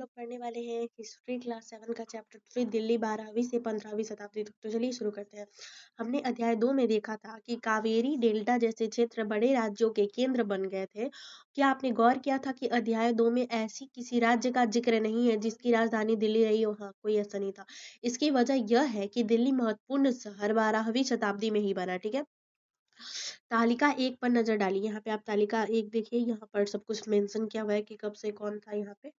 लोग पढ़ने वाले हैं हिस्ट्री क्लास 7 का चैप्टर 3 दिल्ली 12वीं से 15वीं शताब्दी तक। तो चलिए शुरू करते हैं। हमने अध्याय 2 में देखा था कि कावेरी डेल्टा जैसे क्षेत्र बड़े राज्यों के केंद्र बन गए थे। क्या आपने गौर किया था कि अध्याय 2 में ऐसी किसी राज्य का जिक्र नहीं है जिसकी राजधानी दिल्ली रही हो? हाँ, कोई ऐसा नहीं था। इसकी वजह यह है कि दिल्ली महत्वपूर्ण शहर 12वीं शताब्दी में ही बना। ठीक है, तालिका 1 पर नजर डालिए। यहाँ पे आप तालिका 1 देखिए, यहाँ पर सब कुछ मेंशन किया हुआ है कि कब से कौन था। यहाँ पे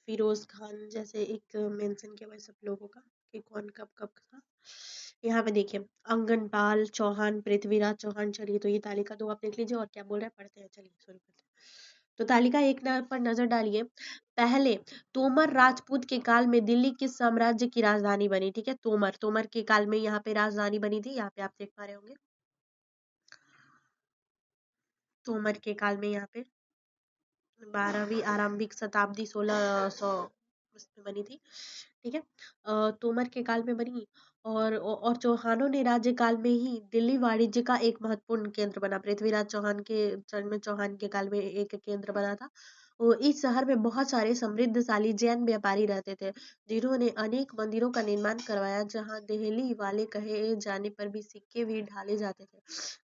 फिरोज खान जैसे एक मेंशन किया हुआ है सब लोगों का कि कौन कब कब था। यहाँ पे देखिए, अंगनपाल चौहान, पृथ्वीराज चौहान। चलिए, तो ये तालिका 2 आप देख लीजिए और क्या बोल रहा है पढ़ते हैं। चलिए शुरू करते हैं। तो तालिका 1 पर नजर डालिए। पहले तोमर राजपूत के काल में दिल्ली किस साम्राज्य की राजधानी बनी? ठीक है, तोमर के काल में यहाँ पे राजधानी बनी थी। यहाँ पे आप देख पा रहे होंगे, तोमर के काल में यहाँ पे 12वीं आरंभिक शताब्दी 1600 उसमें बनी थी। ठीक है, तोमर के काल में बनी। और चौहानों ने राज्य काल में ही दिल्ली वाणिज्य का एक महत्वपूर्ण केंद्र बना। पृथ्वीराज चौहान के जन्म चौहान के काल में एक केंद्र बना था। इस शहर में बहुत सारे समृद्धशाली जैन व्यापारी रहते थे जिन्होंने अनेक मंदिरों का निर्माण करवाया, जहां दिल्ली वाले कहे जाने पर भी सिक्के भी ढाले जाते थे,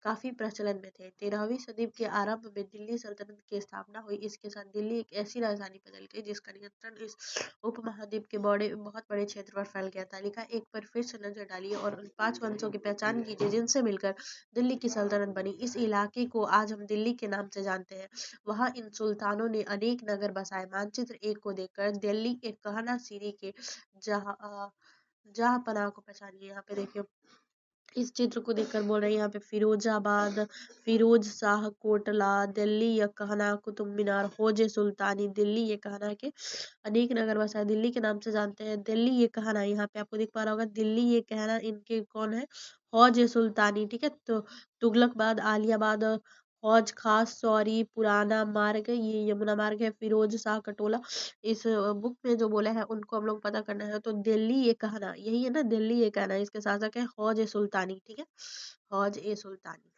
काफी प्रचलन में थे। 13वीं सदी के आरंभ में दिल्ली सल्तनत की स्थापना हुई। इसके साथ दिल्ली एक ऐसी राजधानी बदल गई जिसका नियंत्रण इस उपमहाद्वीप के बहुत बड़े क्षेत्र पर फैल गया। तालिका 1 पर फिर से नजर डालिए और उन 5 वंशों की पहचान कीजिए जिनसे मिलकर दिल्ली की सल्तनत बनी। इस इलाके को आज हम दिल्ली के नाम से जानते हैं। वहां इन सुल्तानों ने अनेक नगर बसाए। मानचित्र 1 को देखकर दिल्ली एक कहना सीरी के जहां जहांपनाह को पहचानिए। यहाँ पे देखिए, इस चित्र को देखकर बोल रहे हैं यहाँ पे फिरोजाबाद, फिरोज शाह कोटला, दिल्ली ये कहना, कुतुब मीनार, हौजे सुल्तानी। दिल्ली ये कहना के अनेक नगर बसाए, दिल्ली के नाम से जानते हैं। दिल्ली ये कहना, यहाँ पे आपको दिख पा रहा होगा, दिल्ली ये कहना इनके कौन है? हौजे सुल्तानी। ठीक है, तो तुगलकबाद, आलियाबाद, हौज खास, सौरी, पुराना मार्ग, ये यमुना मार्ग है, फिरोज शाह कटोला। इस बुक में जो बोला है उनको हम लोग पता करना है। तो दिल्ली ये कहना, यही है ना, दिल्ली ये कहना। इसके शासक है हौज ए सुल्तानी। ठीक है, हौज ए सुल्तानी।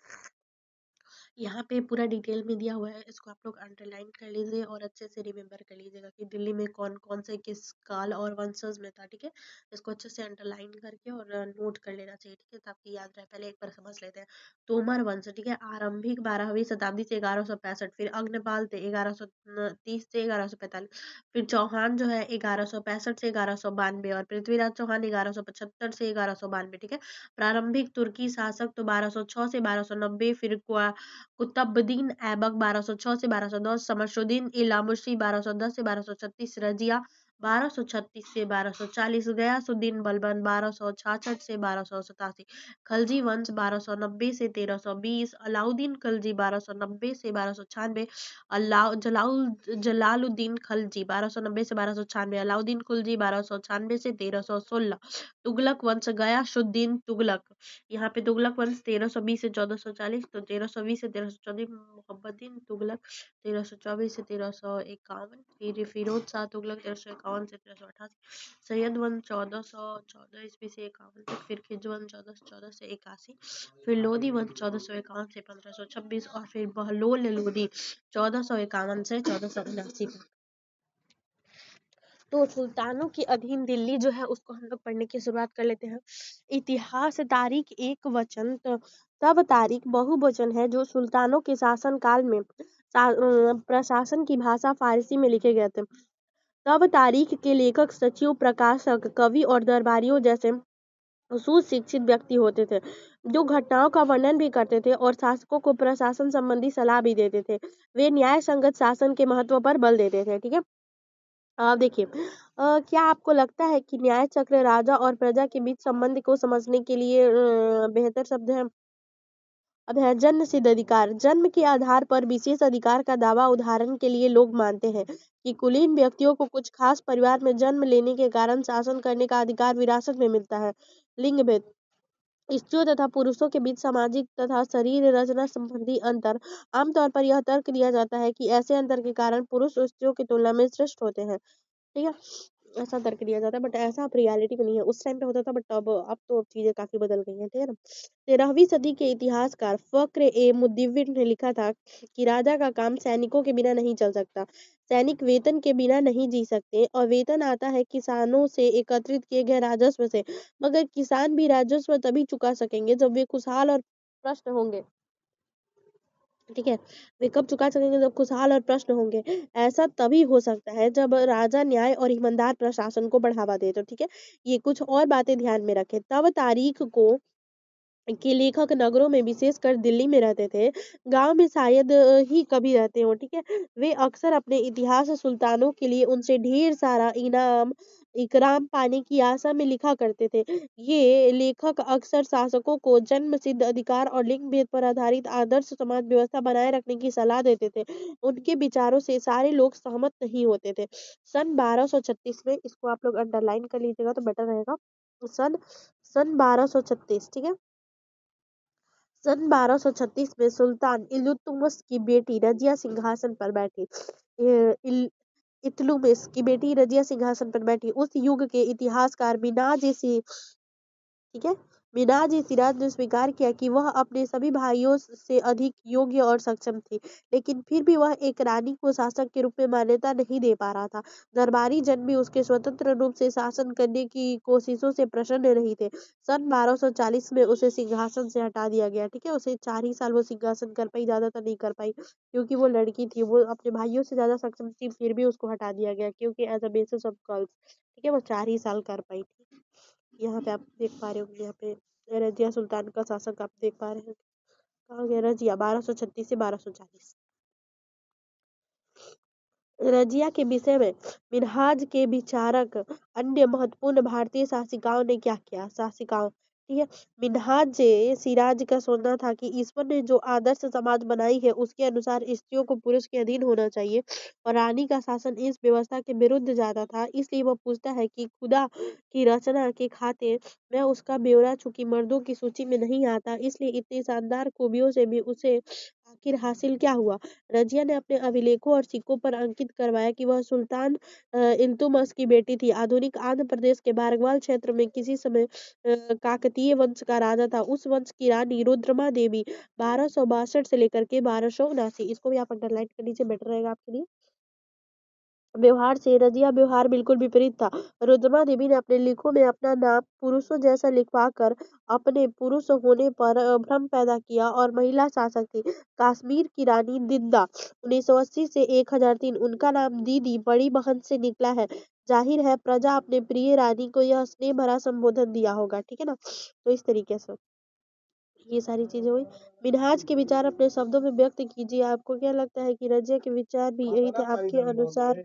यहाँ पे पूरा डिटेल में दिया हुआ है, इसको आप लोग अंडरलाइन कर लीजिए और अच्छे से रिमेम्बर कर लीजिएगा कि दिल्ली में कौन कौन से किस काल और वंशज में था। ठीक है, इसको अच्छे से अंडरलाइन करके और नोट कर लेना चाहिए। ठीक है, ताकि याद रहे। पहले एक बार समझ लेते हैं। तोमर वंश, ठीक है, आरंभिक 12वीं शताब्दी से 1165, फिर अग्रपाल थे 1130 से 1145, फिर चौहान जो है 1165 से 1192, और पृथ्वीराज चौहान 1175 से 1192। ठीक है, प्रारंभिक तुर्की शासक तो 1206 से 1290, फिर कुतुबुद्दीन ऐबक 1206 से 1210, शमसुद्दीन इलामुशी 1210 से 1236, रजिया 1236 से 1240, गयासुद्दीन बलबन 1266 से 1287, खलजी वंश 1290 से 1320, अलाउद्दीन खलजी 1290 से 1296, जलालुद्दीन खलजी 1290 से 1296, अलाउद्दीन खिलजी 1296 से 1316, तुगलक वंश गयासुद्दीन तुगलक, यहाँ पे तुगलक वंश 1320 से 1440, तो 1320 से 1314 मोहम्मदीन तुगलक, 1324 से 1351, फिर फिरोज शाह तुगलक 1351 से 1388, सैयद वंश 1414 ईस्वी से 51 तक, फिर खिजवन 1414 से 81, फिर लोधी वंश 1451 से 1526, और फिर बहलोल लोधी 1451 से 1479 तक। तो सुल्तानों के अधीन दिल्ली जो है उसको हम लोग पढ़ने की शुरुआत कर लेते हैं। इतिहास तारीख एक वचन तब तारीख बहुवचन है जो सुल्तानों के शासन काल में प्रशासन की भाषा फारसी में लिखे गए थे। तब तारीख के लेखक सचिव, प्रकाशक, कवि और दरबारियों जैसे सुशिक्षित व्यक्ति होते थे जो घटनाओं का वर्णन भी करते थे और शासकों को प्रशासन संबंधी सलाह भी देते थे। वे न्याय संगत शासन के महत्व पर बल देते थे। ठीक है, देखिए, क्या आपको लगता है कि न्याय चक्र राजा और प्रजा के बीच संबंध को समझने के लिए बेहतर शब्द है? अब है जन्म सिद्ध अधिकार। जन्म के आधार पर विशेष अधिकार का दावा। उदाहरण के लिए लोग मानते हैं कि कुलीन व्यक्तियों को कुछ खास परिवार में जन्म लेने के कारण शासन करने का अधिकार विरासत में मिलता है। लिंग भेद, स्त्रियों तथा पुरुषों के बीच सामाजिक तथा शरीर रचना संबंधी अंतर। आमतौर पर यह तर्क दिया जाता है कि ऐसे अंतर के कारण पुरुष स्त्रियों की तुलना में श्रेष्ठ होते हैं। ठीक है, ऐसा तर्क दिया जाता है, बट ऐसा अब रियलिटी में नहीं है। उस टाइम पे होता था, बट अब तो चीजें काफी बदल गई हैं, ठीक है ना। 13वीं सदी के इतिहासकार फक्र ए मुदव्विर ने लिखा था कि राजा का काम सैनिकों के बिना नहीं चल सकता। सैनिक वेतन के बिना नहीं जी सकते, और वेतन आता है किसानों से एकत्रित किए गए राजस्व से। मगर किसान भी राजस्व तभी चुका सकेंगे जब वे खुशहाल और प्रसन्न होंगे, ठीक है। वे कब चुका सकेंगे? जब खुशहाल और प्रसन्न होंगे। ऐसा तभी हो सकता है जब राजा न्याय और ईमानदार प्रशासन को बढ़ावा दे, तो ठीक है। ये कुछ और बातें ध्यान में रखें। तब तारीख को के लेखक नगरों में, विशेषकर दिल्ली में रहते थे। गांव में शायद ही कभी रहते हो, ठीक है। वे अक्सर अपने इतिहास सुल्तानों के लिए उनसे ढेर सारा इनाम इकराम पाने की आशा में लिखा करते थे। ये लेखक अक्सर शासकों को जन्म सिद्ध अधिकार और लिंग भेद पर आधारित आदर्श समाज व्यवस्था बनाए रखने की सलाह देते थे। उनके विचारों से सारे लोग सहमत नहीं होते थे। सन 1236 में, इसको आप लोग अंडरलाइन कर लीजिएगा तो बेटर रहेगा। सन सन 1236, ठीक है। सन 1236 में सुल्तान इल्तुतमिश की बेटी रजिया सिंहासन पर बैठी। इल्तुतमिश की बेटी रजिया सिंहासन पर बैठी। उस युग के इतिहासकार मिनाज ठीक है, मिनाज ए सिराज ने स्वीकार किया कि वह अपने सभी भाइयों से अधिक योग्य और सक्षम थी, लेकिन फिर भी वह एक रानी को शासक के रूप में मान्यता नहीं दे पा रहा था। दरबारी जन भी उसके स्वतंत्र रूप से शासन करने की कोशिशों से प्रसन्न नहीं थे। सन 1240 में उसे सिंहासन से हटा दिया गया, ठीक है। उसे 4 ही साल वो सिंहासन कर पाई, ज्यादा तो नहीं कर पाई, क्योंकि वो लड़की थी, वो अपने भाइयों से ज्यादा सक्षम थी, फिर भी उसको हटा दिया गया, क्योंकि as a basis of girls, ठीक है, वो 4 ही साल कर पाई थी। यहाँ पे आप देख पा रहे होंगे, यहाँ पे रजिया सुल्तान का शासक आप देख पा रहे हैं। कहाँ गया रजिया? 1236 से 1240। रजिया के विषय में मिन्हाज के विचारक अन्य महत्वपूर्ण भारतीय शासिकाओं ने क्या किया? शासिकाओं, ठीक है। मिन्हाज सिराज का सोचना था कि ईश्वर ने जो आदर्श समाज बनाई है उसके अनुसार स्त्रियों को पुरुष के अधीन होना चाहिए, और रानी का शासन इस व्यवस्था के विरुद्ध जाता था। इसलिए वह पूछता है कि खुदा की रचना के खाते में उसका ब्यौरा चूंकि मर्दों की सूची में नहीं आता, इसलिए इतनी शानदार खूबियों से भी उसे आखिर हासिल क्या हुआ? रजिया ने अपने अभिलेखों और सिक्कों पर अंकित करवाया कि वह सुल्तान इल्तुतमिश की बेटी थी। आधुनिक आंध्र प्रदेश के बारगवाल क्षेत्र में किसी समय काकतीय वंश का राजा था। उस वंश की रानी रुद्रमा देवी 1262 से लेकर के 1279, इसको भी आप अंडरलाइन कर लीजिए, बेटर रहेगा आपके लिए। व्यवहार से रजिया व्यवहार बिल्कुल विपरीत था। रुद्रमा देवी ने अपने लेखों में अपना नाम पुरुषों जैसा लिखवाकर अपने पुरुष होने पर भ्रम पैदा किया, और महिला शासक थी। कश्मीर की रानी दिद्दा 1980 से 1003, उनका नाम दीदी बड़ी बहन से निकला है। जाहिर है प्रजा अपने प्रिय रानी को यह स्नेह भरा संबोधन दिया होगा, ठीक है ना। तो इस तरीके से ये सारी चीजें हुई। मिन्हाज के विचार अपने शब्दों में व्यक्त कीजिए। आपको क्या लगता है कि रजिया के विचार भी यही थे आपके अनुसार?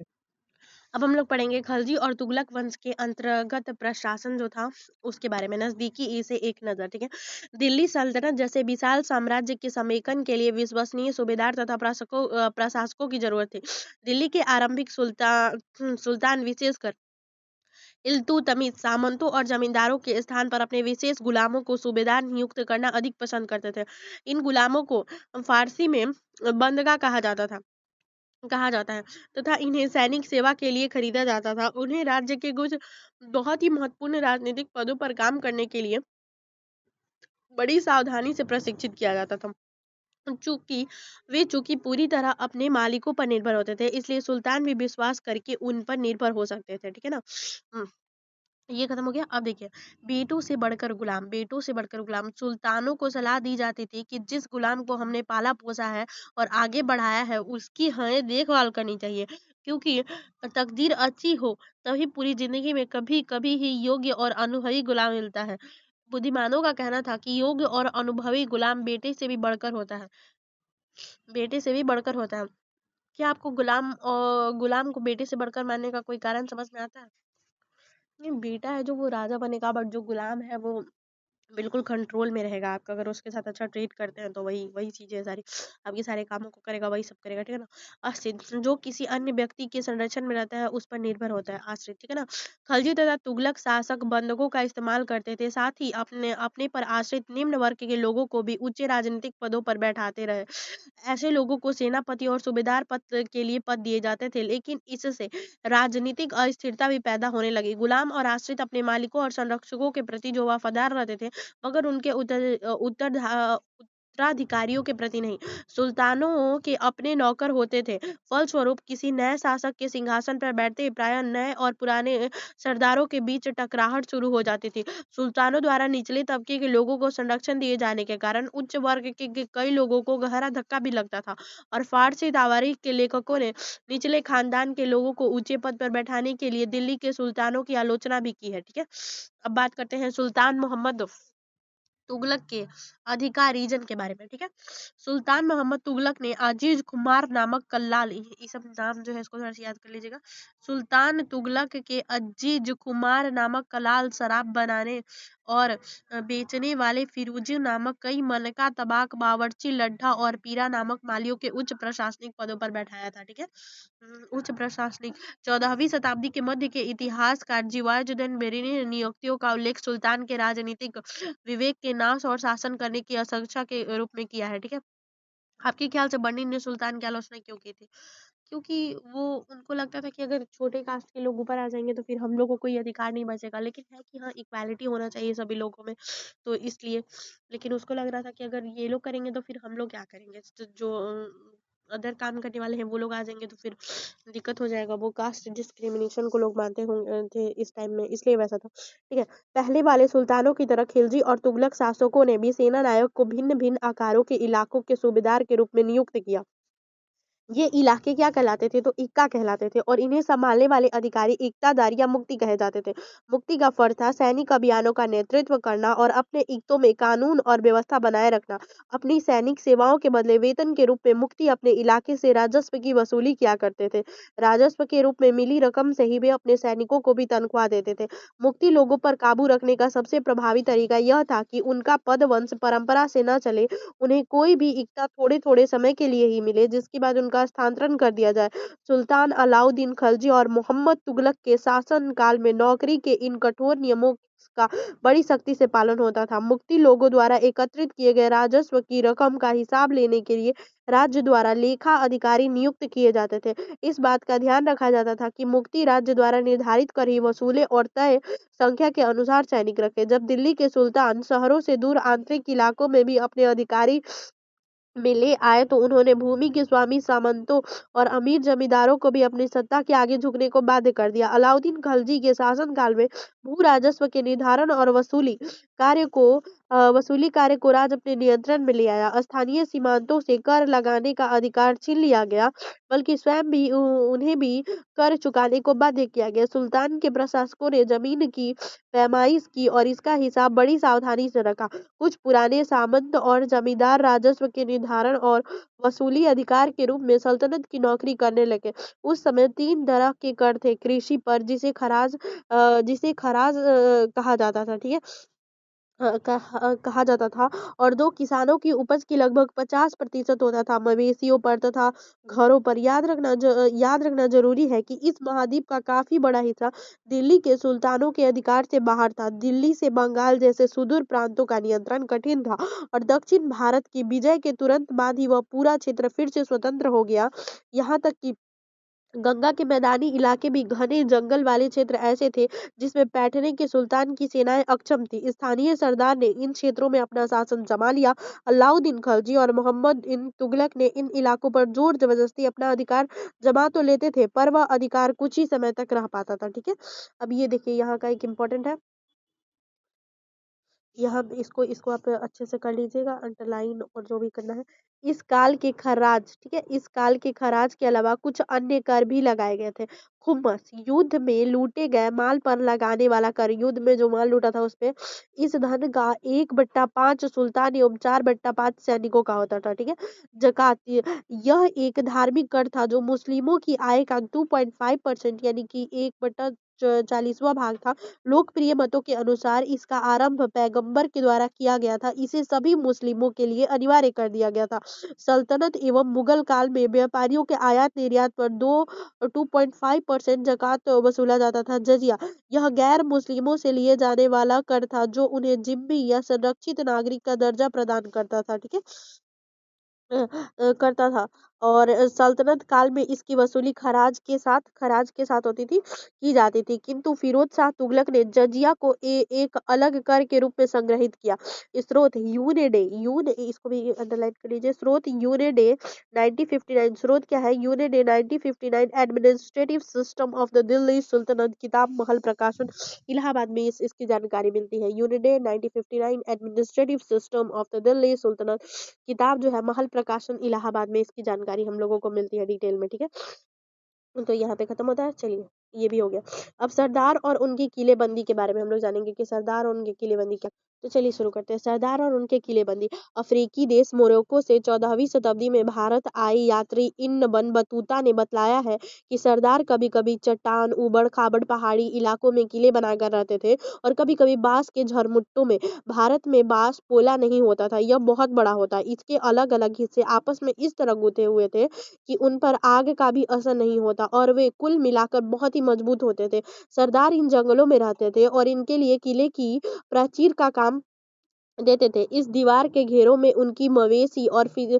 अब हम लोग पढ़ेंगे खलजी और तुगलक वंश के अंतर्गत प्रशासन जो था उसके बारे में, नजदीकी से एक नजर, ठीक है। दिल्ली सल्तनत जैसे विशाल साम्राज्य के समेकन के लिए विश्वसनीय सूबेदार तथा प्रशासकों की जरूरत थी। दिल्ली के आरंभिक सुल्तान सुल्तान विशेषकर इल्तुतमिश सामंतों और जमींदारों के स्थान पर अपने विशेष गुलामों को सूबेदार नियुक्त करना अधिक पसंद करते थे। इन गुलामों को फारसी में बंदगा कहा जाता है, तथा इन्हें सैनिक सेवा के लिए खरीदा जाता था। उन्हें राज्य के कुछ बहुत ही महत्वपूर्ण राजनीतिक पदों पर काम करने के लिए बड़ी सावधानी से प्रशिक्षित किया जाता था। चूंकि पूरी तरह अपने मालिकों पर निर्भर होते थे, इसलिए सुल्तान भी विश्वास करके उन पर निर्भर हो सकते थे, ठीक है ना। हम्म, ये खत्म हो गया। अब देखिए, बेटों से बढ़कर गुलाम सुल्तानों को सलाह दी जाती थी कि जिस गुलाम को हमने पाला पोसा है और आगे बढ़ाया है उसकी हमें देखभाल करनी चाहिए, क्योंकि तकदीर अच्छी हो तभी पूरी जिंदगी में कभी कभी ही योग्य और अनुभवी गुलाम मिलता है। बुद्धिमानों का कहना था कि योग्य और अनुभवी गुलाम बेटे से भी बढ़कर होता है। क्या आपको गुलाम को बेटे से बढ़कर मानने का कोई कारण समझ में आता है? नहीं, बेटा है जो वो राजा बनेगा, बट जो गुलाम है वो बिल्कुल कंट्रोल में रहेगा आपका, अगर उसके साथ अच्छा ट्रीट करते हैं तो वही वही चीज़ें सारी, आपके सारे कामों को करेगा, वही सब करेगा, ठीक है ना? आश्रित जो किसी अन्य व्यक्ति के संरक्षण में रहता है, उस पर निर्भर होता है आश्रित, ठीक है ना? खलजी तथा तुगलक शासक बंधकों का इस्तेमाल करते थे, साथ ही अपने अपने पर आश्रित निम्न वर्ग के लोगों को भी उच्च राजनीतिक पदों पर बैठाते रहे। ऐसे लोगों को सेनापति और सूबेदार पद के लिए पद दिए जाते थे, लेकिन इससे राजनीतिक अस्थिरता भी पैदा होने लगी। गुलाम और आश्रित अपने मालिकों और संरक्षकों के प्रति जो वफादार रहते थे, मगर उनके उत्तराधिकारियों के प्रति नहीं। सुल्तानों के अपने नौकर होते थे। फलस्वरूप किसी नए शासक के सिंहासन पर बैठते ही प्रायः नए और पुराने सरदारों के बीच टकराहट शुरू हो जाती थी। सुल्तानों द्वारा निचले तबके के लोगों को संरक्षण दिए जाने के कारण उच्च वर्ग के कई लोगों को गहरा धक्का भी लगता था, और फारसी तावारीख के लेखकों ने निचले खानदान के लोगों को ऊंचे पद पर बैठाने के लिए दिल्ली के सुल्तानों की आलोचना भी की है, ठीक है? अब बात करते हैं सुल्तान मोहम्मद तुगलक के अधिकार रीजन के बारे में, ठीक है? सुल्तान मोहम्मद तुगलक ने अजीज कुमार नामक कल्लाल, ये सब नाम जो है इसको थोड़ा सा याद कर लीजिएगा। सुल्तान तुगलक के अजीज कुमार नामक कलाल शराब बनाने और बेचने वाले फिरोजी नामक कई मलका तबाक बावर्ची लड्ढा और पीरा नामक मालियों के उच्च प्रशासनिक पदों पर बैठाया था, ठीक है? उच्च प्रशासनिक 14वीं शताब्दी के मध्य के इतिहासकार जिवाजुद्दीन बेरी ने नियुक्तियों का उल्लेख सुल्तान के राजनीतिक विवेक के नाश और शासन करने की आकांक्षा के रूप में किया है, ठीक है? आपके ख्याल से बर्नी ने सुल्तान की आलोचना क्यों की थी? क्योंकि वो उनको लगता था कि अगर छोटे कास्ट के लोग ऊपर आ जाएँगे तो फिर हम लोग को कोई अधिकार नहीं बचेगा। लेकिन है कि हाँ, इक्वालिटी होना चाहिए सभी लोगों में, तो इसलिए। लेकिन उसको लग रहा था कि अगर ये लोग करेंगे तो फिर हम लोग क्या करेंगे? जो अदर काम करने वाले हैं वो लोग आ जाएँगे तो फिर दिक्कत हो जाएगा। वो कास्ट डिस्क्रिमिनेशन को लोग मानते होंगे थे इस टाइम में, इसलिए वैसा था। ठीक है? पहले वाले सुल्तानों की तरह खिलजी और तुगलक शासकों ने भी सेना नायक को भिन्न-भिन्न आकारों के इलाकों के सूबेदार के रूप में नियुक्त किया। ये इलाके क्या कहलाते थे? तो इक्का कहलाते थे, और इन्हें संभालने वाले अधिकारी इक्तादार या मुक्ति कहे जाते थे। मुक्ति का फर्ज था सैनिक अभियानों का नेतृत्व करना और अपने इक्तों में कानून और व्यवस्था बनाए रखना। अपनी सैनिक सेवाओं के बदले वेतन के रूप में मुक्ति अपने इलाके से राजस्व की वसूली किया करते थे। राजस्व के रूप में मिली रकम से ही वे अपने सैनिकों को भी तनख्वाह देते थे। मुक्ति लोगों पर काबू रखने का सबसे प्रभावी तरीका यह था कि उनका पद वंश परंपरा से न चले, उन्हें कोई भी इक्ता थोड़े-थोड़े समय के लिए ही मिले, जिसके बाद उनका स्थानांतरण कर दिया जाए। सुल्तान अलाउद्दीन खिलजी और मोहम्मद तुगलक के शासन काल में नौकरी के इन कठोर नियमों का बड़ी सख्ती से पालन होता था। मुक्ति लोगों द्वारा एकत्रित किए गए राजस्व की रकम का हिसाब लेने के लिए राज्य द्वारा लेखा अधिकारी नियुक्त किए जाते थे। इस बात का ध्यान रखा जाता था कि मुक्ति राज्य द्वारा निर्धारित कर ही वसूले और तय संख्या के अनुसार सैनिक रखे। जब दिल्ली के सुल्तान शहरों से दूर आंतरिक इलाकों में भी अपने अधिकारी में ले आए तो उन्होंने भूमि के स्वामी सामंतों और अमीर जमींदारों को भी अपनी सत्ता के आगे झुकने को बाध्य कर दिया। अलाउद्दीन खिलजी के शासन काल में भू राजस्व के निर्धारण और वसूली कार्य को राज अपने नियंत्रण में ले आया। स्थानीय सीमांतों से कर लगाने का अधिकार छीन लिया गया, बल्कि स्वयं भी उन्हें भी कर चुकाने को बाध्य किया गया। सुल्तान के प्रशासकों ने जमीन की पैमाइश की और इसका हिसाब बड़ी सावधानी से रखा। कुछ पुराने सामंत और जमींदार राजस्व के निर्धारण और वसूली अधिकार के रूप में सल्तनत की नौकरी करने लगे। उस समय 3 तरह के कर थे। कृषि पर जिसे खराज कहा जाता था, ठीक है? कहा जाता था, और 2 किसानों की उपज की लगभग 50% होता था मवेशियों पर तथा घरों पर। याद रखना जरूरी है कि इस महाद्वीप का काफी बड़ा हिस्सा दिल्ली के सुल्तानों के अधिकार से बाहर था। दिल्ली से बंगाल जैसे सुदूर प्रांतों का नियंत्रण कठिन था, और दक्षिण भारत की विजय के तुरंत बाद ही वह पूरा क्षेत्र फिर से स्वतंत्र हो गया। यहाँ तक कि गंगा के मैदानी इलाके भी घने जंगल वाले क्षेत्र ऐसे थे जिसमें बैठने के सुल्तान की सेनाएं अक्षम थी। स्थानीय सरदार ने इन क्षेत्रों में अपना शासन जमा लिया। अलाउद्दीन खिलजी और मोहम्मद इन तुगलक ने इन इलाकों पर जोर जबरदस्ती अपना अधिकार जमा तो लेते थे, पर वह अधिकार कुछ ही समय तक रह पाता था, ठीक है? अब ये देखिए यहाँ का एक इम्पोर्टेंट है, यहाँ इसको इसको आप अच्छे से कर लीजिएगा अंडरलाइन, और जो भी करना है। इस काल के खराज, ठीक है? इस काल के खराज के अलावा कुछ अन्य कर भी लगाए गए थे। खुम्मस, युद्ध में लूटे गए माल पर लगाने वाला कर, युद्ध में जो माल लूटा था उसपे। इस धन का 1/5 सुल्तान एवं 4/5 सैनिकों का होता था, ठीक है? जकात, यह एक धार्मिक कर था जो मुस्लिमों की आय का 2.5% यानी कि 1/4 40वां भाग था। लोकप्रिय मतों के अनुसार इसका आरंभ पैगंबर के द्वारा किया गया था। इसे सभी मुस्लिमों के लिए अनिवार्य कर दिया गया था। सल्तनत एवं मुगल काल में व्यापारियों के आयात निर्यात पर 2.5% ज़कात वसूला जाता था। जजिया यह गैर मुस्लिमों से लिए जाने वाला कर था जो उन्हें जिम्मी या संरक्षित नागरिक का दर्जा प्रदान करता था। ठीक है। करता था। और सल्तनत काल में इसकी वसूली खराज के साथ होती थी, की जाती थी। किंतु फिरोज शाह तुगलक ने जजिया को एक अलग कर के रूप में संग्रहित किया। स्रोत यूने इसको भी अंडरलाइन कर लीजिए। स्रोत यूने डे 1959। स्रोत क्या है? U N Day 1959 administrative system of the Delhi Sultanate, Kitab Mahal प्रकाशन, इलाहाबाद में इसकी जानकारी मिलती है। U N Day 1959 administrative system of the Delhi Sultanate, किताब जो है महल प्रकाशन, इलाहाबाद में इसकी जानकारी हम लोगों को मिलती है डिटेल में। ठीक है। तो यहाँ पे खत्म होता है। चलिए, ये भी हो गया। अब सरदार और उनकी किलेबंदी के बारे में हम लोग जानेंगे कि सरदार और उनकी किलेबंदी क्या। तो चलिए शुरू करते हैं। सरदार और उनके किलेबंदी। अफ्रीकी देश मोरक्को से 14वीं शताब्दी में भारत आए यात्री इब्न बतूता ने बतलाया है कि सरदार कभी कभी चट्टान, उबड़ खाबड़ पहाड़ी इलाकों में किले बनाकर रहते थे और कभी कभी बांस के झरमुट्टों में। भारत में बांस पोला नहीं होता था, यह बहुत बड़ा होता। इसके अलग अलग हिस्से आपस में इस तरह गुथे हुए थे कि उन पर आग का भी असर नहीं होता और वे कुल मिलाकर बहुत ही मजबूत होते थे। सरदार इन जंगलों में रहते थे और इनके लिए किले की प्राचीर का काम देते थे। इस दीवार के घेरों में उनकी मवेशी और फिर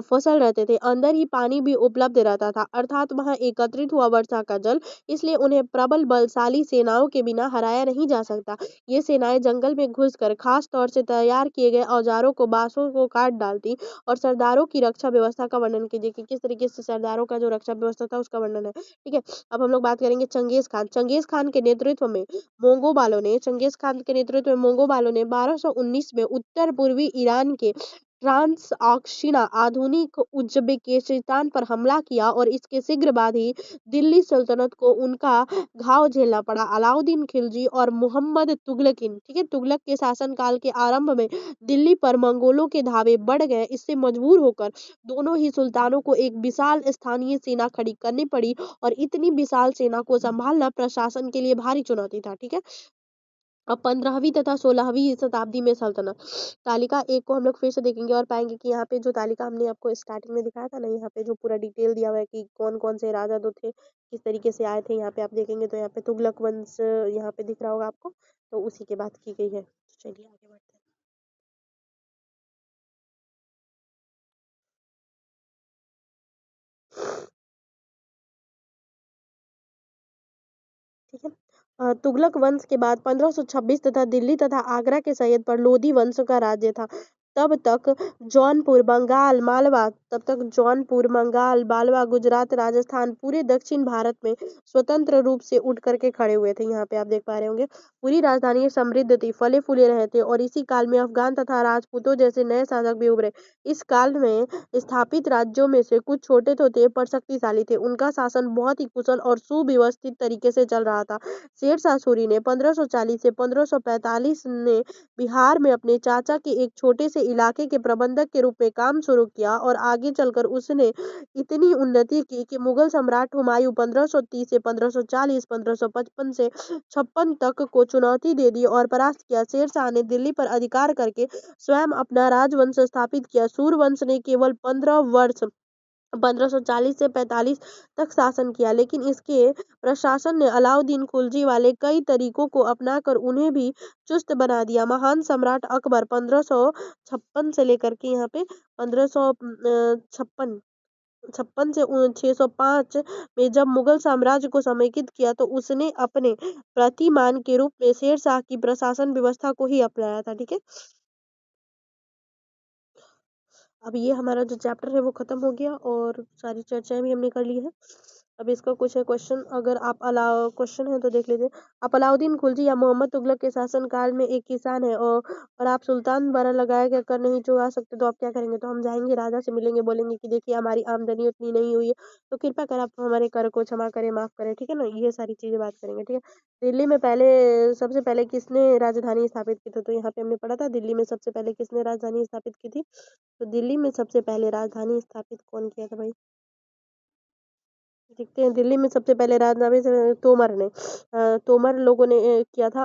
फसल रहते थे। अंदर ही पानी भी उपलब्ध रहता था, अर्थात वहां एकत्रित हुआ वर्षा का जल। इसलिए उन्हें प्रबल बलशाली सेनाओं के बिना हराया नहीं जा सकता। ये सेनाएं जंगल में घुसकर खास तौर से तैयार किए गए औजारों को, बांसों को काट डालती और सरदारों की रक्षा व्यवस्था का वर्णन कीजिए कि किस तरीके से सरदारों का जो रक्षा व्यवस्था था उसका वर्णन है। ठीक है। अब हम लोग बात करेंगे चंगेज खान। चंगेज खान के नेतृत्व में मोंगोबालों ने 1219 में उत्तर पूर्वी ईरान के ट्रांसऑक्शिना, आधुनिक उज्बेकिस्तान पर हमला किया और इसके शीघ्र बाद ही दिल्ली सल्तनत को उनका घाव झेलना पड़ा। अलाउद्दीन खिलजी और मोहम्मद तुगलकिन, ठीक है, तुगलक के शासनकाल के आरंभ में दिल्ली पर मंगोलों के धावे बढ़ गए। इससे मजबूर होकर दोनों ही सुल्तानों को एक विशाल स्थानीय सेना खड़ी करनी पड़ी और इतनी विशाल सेना को संभालना प्रशासन के लिए भारी चुनौती था। ठीक है। अब 15वीं तथा 16वीं शताब्दी में सल्तनत। तालिका एक को हम लोग फिर से देखेंगे और पाएंगे कि यहाँ पे जो तालिका हमने आपको स्टार्टिंग में दिखाया था ना, यहाँ पे जो पूरा डिटेल दिया हुआ है कि कौन कौन से राजा जो थे किस तरीके से आए थे, यहाँ पे आप देखेंगे तो यहाँ पे तुगलक वंश यहाँ पे दिख रहा होगा आपको, तो उसी की बात की गई है। तो चलिए आगे बढ़ते हैं। ठीक है। तुगलक वंश के बाद 1526 तथा दिल्ली तथा आगरा के सैयद पर लोधी वंश का राज्य था। तब तक जौनपुर, बंगाल, मालवा, गुजरात, राजस्थान, पूरे दक्षिण भारत में स्वतंत्र रूप से उठ करके खड़े हुए थे। यहाँ पे आप देख पा रहे होंगे पूरी राजधानी समृद्ध थी, फले फूले रहे थे और इसी काल में अफगान तथा राजपूतों जैसे नए शासक भी उभरे। इस काल में स्थापित राज्यों में से कुछ छोटे तो थे पर शक्तिशाली थे। उनका शासन बहुत ही कुशल और सुव्यवस्थित तरीके से चल रहा था। शेर शाह सूरी ने 1540 से 1545 ने बिहार में अपने चाचा के एक छोटे से इलाके के प्रबंधक के रूप में काम शुरू किया और आगे चलकर उसने इतनी उन्नति की कि मुगल सम्राट हुमायूं 1530 से 1540, 1555 से 56 तक को चुनौती दे दी और परास्त किया। शेर शाह ने दिल्ली पर अधिकार करके स्वयं अपना राजवंश स्थापित किया। सूरवंश ने केवल 15 वर्ष 1540 से 45 तक शासन किया, लेकिन इसके प्रशासन ने अलाउद्दीन खिलजी वाले कई तरीकों को अपनाकर उन्हें भी चुस्त बना दिया। महान सम्राट अकबर 1556 से लेकर के यहाँ पे 1556 छप्पन से 605 में जब मुगल साम्राज्य को समेकित किया तो उसने अपने प्रतिमान के रूप में शेर शाह की प्रशासन व्यवस्था को ही अपनाया था। ठीक है। अब ये हमारा जो चैप्टर है वो खत्म हो गया और सारी चर्चाएं भी हमने कर ली है। अब इसका कुछ है क्वेश्चन, अगर आप अलाउ क्वेश्चन है तो देख लीजिए। आप अलाउद्दीन खिलजी या मोहम्मद तुगलक के शासन काल में एक किसान है और आप सुल्तान द्वारा लगाया गया कर नहीं चुका सकते तो आप क्या करेंगे? तो हम जाएंगे राजा से मिलेंगे, बोलेंगे कि देखिए हमारी आमदनी उतनी नहीं हुई है, तो कृपया कर आप हमारे कर को क्षमा करें, माफ करें। ठीक है ना, ये सारी चीजें बात करेंगे। ठीक है। दिल्ली में सबसे पहले किसने राजधानी स्थापित की थी? तो यहाँ पे हमने पढ़ा था दिल्ली में सबसे पहले किसने राजधानी स्थापित की थी। तो दिल्ली में सबसे पहले राजधानी स्थापित कौन किया था भाई? देखते हैं, दिल्ली में सबसे पहले राजनामे से तोमर ने तोमर लोगों ने किया था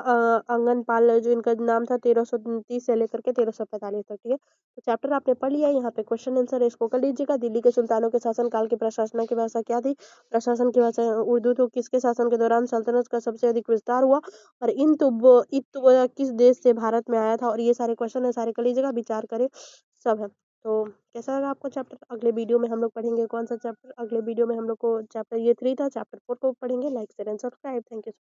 आंगनपाल, जो इनका नाम था 1329 से लेकर के 1345 तक, ठीक है। तो चैप्टर आपने पढ़ लिया, यहाँ पे क्वेश्चन आंसर है, इसको कर लीजिएगा। दिल्ली के सुल्तानों के शासनकाल की प्रशासना की भाषा क्या थी? प्रशासन की भाषा उर्दू। तो किसके शासन के दौरान सल्तनत का सबसे अधिक विस्तार हुआ? और इत्तुब किस देश से भारत में आया था? और ये सारे क्वेश्चन है, सारे कर लीजिएगा, विचार करें, सब है। तो कैसा लगा आपको चैप्टर? अगले वीडियो में हम लोग पढ़ेंगे कौन सा चैप्टर? अगले वीडियो में हम लोग को चैप्टर ये 3 था, चैप्टर 4 को पढ़ेंगे। Like share and subscribe. Thank you.